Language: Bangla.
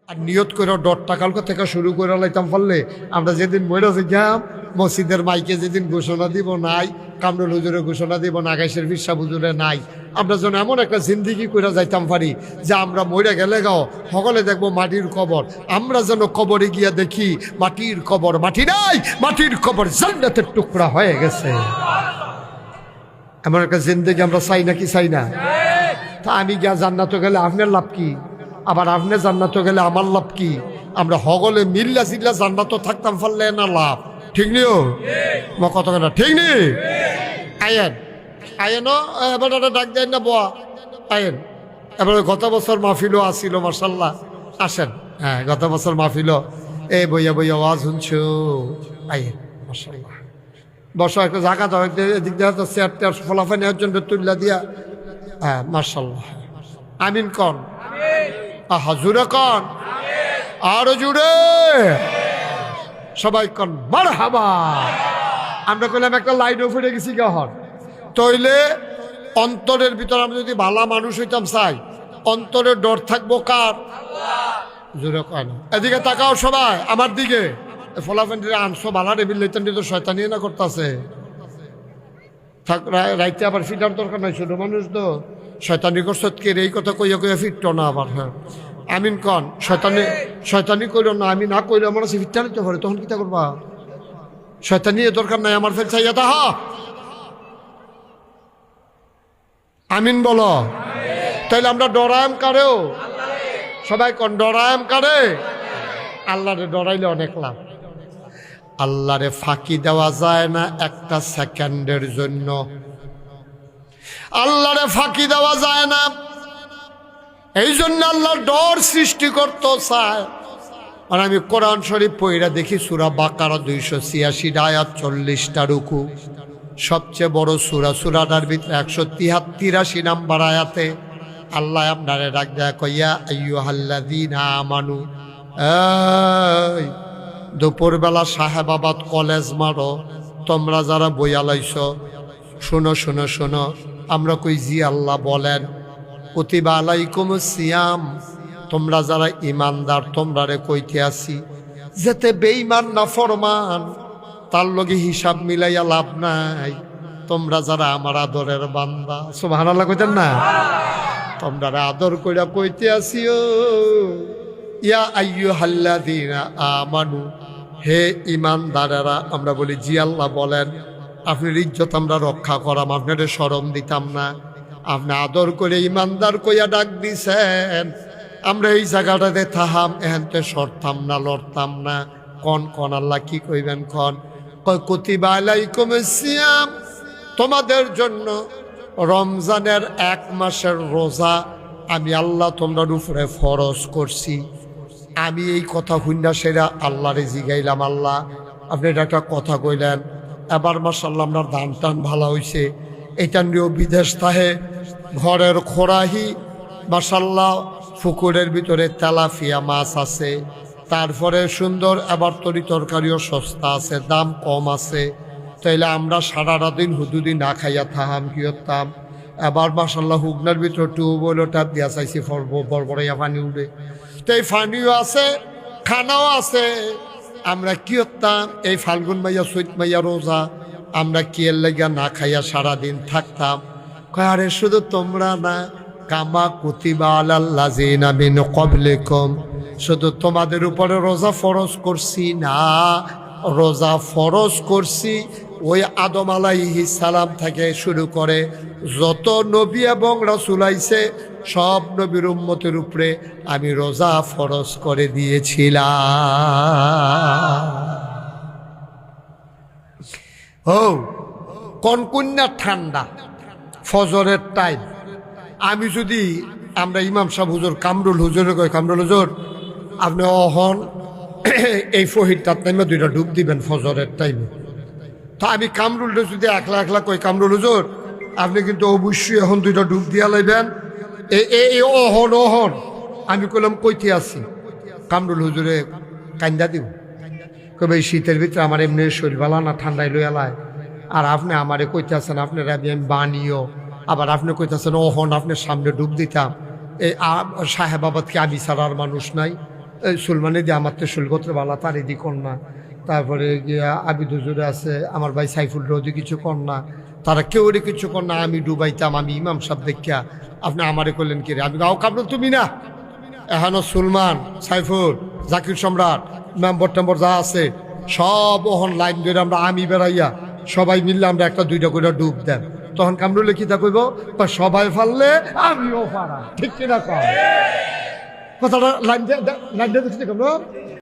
আর নিয়ত করে ডরটা কালকে থেকে শুরু করে লাইতাম পারলে আমরা যেদিন মরে যাম মসজিদের মাইকে যেদিন ঘোষণা দিব নাই, কামরুল হুজুরে ঘোষণা দিব না, আকাশের ফিরসা হুজুরে নাই, আমরা যেন এমন একটা জিন্দিগি করে যাইতাম পারি যে আমরা মরে গেলে গাও সকলে দেখবো মাটির কবর, আমরা যেন কবরে গিয়া দেখি মাটির কবর মাটি নাই, মাটির কবর জান্নাতের টুকরা হয়ে গেছে। এমন একটা জিন্দিগি আমরা চাই নাকি চাই না? তা আমি গিয়া জান্নাতে গেলে আপনার লাভ কি, আবার আপনি জান্নাতে গেলে আমার লাভ কি? আমরা সকলে মিল্লা চিল্লা জান্নাত থাকতাম পারলে না লাভ, ঠিক নিও মা কত কথা ঠিক নি? আয়েন আয়েন এবার ডাক দেয় না বোয়া আয়েন। এবারে গত বছর মাহফিলও আসছিল মার্শাল্লাহ, আসেন। হ্যাঁ গত বছর মাহফিল এই বইয়া বইয়া আওয়াজ শুনছো, আয়েন মার্শাল্লাহ। বসো একটা জায়গা দাও, এদিক দিয়ে চেয়ার টেয়ার ফলাফল নেওয়ার জন্য তুল্লা দিয়া। হ্যাঁ মার্শাল্লাহ, আমিন কন, আহা জুড়ে কন, আরো জুড়ে সবাই কন মারহাবা। আমরা কইলাম একটা লাইনও ফুটে গেছি গহর তইলে অন্তরের ভিতর আমরা যদি ভালো মানুষ হইতাম চাই, অন্তরের ডর থাকবো কার? জোরে কয় না। এদিকে তাকাও সবাই আমার দিকে, ফলাফেন্ডিরে আনছো ভালা রেবিল লইতেন তো শয়তানি না করতেছে থাক, রাইতে আবার ফিটার দরকার নাই, ছোট মানুষ তো শয়তানি করছত কে এই কথা কইয়া কইয়া ফিরতো না আবার। হ্যাঁ আমিন কন, শয়তানি কইল না, আমি না কইলে আমার কাছে ফিরতে নিতে পারে, তখন কিতা করবা? শয়তানি দরকার নাই, আমার ফেল চাইয়া তা আমিন বলো। তাইলে আমরা ডরায়াম কারেও সবাই কন, ডরায়াম কারে? আল্লাহরে ডরাইলে অনেক লাভ। আল্লাহরে ফাঁকি দেওয়া যায় না একটা সেকেন্ডের জন্য, আল্লাহরে ফাঁকি দেওয়া যায় না। এই জন্য আল্লাহ ডর সৃষ্টি করতে চায়। আর আমি কোরআন শরীফ পড়া দেখি সূরা বাকারা 286 আয়াত 40টা রুকু, সবচেয়ে বড় সূরা, সূরাটার ভিতরে 183 নাম্বার আয়াতে আল্লাহ আপনারে ডাক দেয়া কইয়া আইয়ুহাল্লাযীনা আমানু, এই দুপুরবেলা সাহেবাবাদ কলেজ মারো তোমরা যারা বইয়া লাইছ, শোনো শোনো শোনো, আমরা কই জি আল্লাহ বলেন, কুতিবা আলাইকুমুস সিয়াম, তোমরা যারা ইমানদার তোমরা রে কইতে আসি, যেতে বেঈমান না ফরমান তার লগে হিসাব মিলাইয়া লাভ নাই। তোমরা যারা আমার আদরের বান্দা, সুবহানাল্লাহ কইতেন না? তোমরা আদর কইরা কইতে আসিও ইয়া আইয়ুহাল্লাযীনা আমানু, হে ইমানদারেরা। আমরা বলি জি আল্লাহ বলেন, আপনার ইজ্জত আমরা রক্ষা করাম, আপনার শরম দিতাম না, আপনি আদর করে ইমানদার কইয়া ডাক দিছেন, আমরা এই জায়গাটাতে থাহাম, এখানতে সরতাম না, লড়তাম না। কন কন আল্লাহ কি কইবেন কন? কুতিবা আলাইকুমুস সিয়াম, তোমাদের জন্য রমজানের 1 মাসের রোজা আমি আল্লাহ তোমরা উপরে ফরজ করছি। আমি এই কথা শুননা সেরা আল্লাহরে জিগাইলাম, আল্লাহ আপনি এটা একটা কথা কইলেন, এবার মাশাআল্লাহ আপনার ধান টান ভালো হয়েছে, এটা নিয়েও বিদেশ তাহে ঘরের খোরাহি মাশাআল্লাহ, পুকুরের ভিতরে তেলাপিয়া মাছ আছে, তারপরে সুন্দর এবার তরি তরকারিও সস্তা আছে, দাম কম আছে। তাইলে আমরা সারাটা দিন হুদুদি না খাইয়া থাহাম কি হতাম? এবার মাশাআল্লাহ হুগনার ভিতরে টিউবওয়েলও টাপ দিয়া চাইছি, বড়বড়াইয়া পানি উঠে, তো এই পানিও আছে, খানাও আছে। আমরা কি হতাম? এই ফাল্গুন মাইয়া চৈত মাইয়া রোজা আমরা কি এর লাগিয়া না খাইয়া সারাদিন থাকতাম। আরে শুধু তোমরা না, কামা কুতিবা আলাল্লাযীনা মিন ক্বাবলিকুম, শুধু তোমাদের উপরে রোজা ফরজ করছি না, রোজা ফরজ করছি ওই আদম আলাইহিস সালাম থেকে শুরু করে যত নবী এবং রাসূল আইছে সব নবীর উম্মতের উপরে আমি রোজা ফরজ করে দিয়েছিলাম। ও কনকন্যা ঠান্ডা ফজরের টাইম, আমি যদি আমরা ইমাম সাহেব হুজুর কামরুল হুজুরে কই, কামরুল হুজুর আপনি অহন এই ফহিরটার টাইমে 2টা ডুব দিবেন ফজরের টাইমে, তা আমি কামরুলটা যদি একলা একলা কই, কামরুল হুজুর আপনি কিন্তু অবশ্যই এখন 2টা ডুব দিয়া লাইবেন, এই অহন অহন। আমি কইলাম কইতে আছি, কামরুল হুজুরে কান্দা দিব, কবে এই শীতের ভিতরে আমার এমনি শরীর ভালো না, ঠান্ডায় লইয়া লাই, আর আপনি আমারে কইতে আছেন আপনার আমি বানিও, আবার আপনি কইতেছেন অহন আপনার সামনে ডুব দিতাম। এই সাহেবাবাদকে আমি ছাড়ার মানুষ নাই, সুলমানে দিয়ে আমার তো শুলগত্র বালা তার এদি কন্যা, তারপরে গিয়া আবিদ হুজুরে আছে আমার ভাই সাইফুল রোদি কিছু কন্যা, তারা কেউ কিছু কন্যা আমি ডুবাইতাম, আমি ইমাম সাহেব দেখিয়া আপনি আমারে করলেন কি রে? আমি গাও কাপড় তুমি না, এখনো সুলমান, সাইফুল, জাকির সম্রাট, মেম্বর টেম্বর যা আছে সব ওহন লাইন ধরে আমরা আমি বেড়াইয়া সবাই মিললে আমরা একটা দুইটা করে ডুব দেন। তখন কামরুলে কি তা কইব, সবাই ফাললে আমিও পারা, ঠিক কিনা কয় কথাটা লাইন দিয়ে দেখছি কামরুল।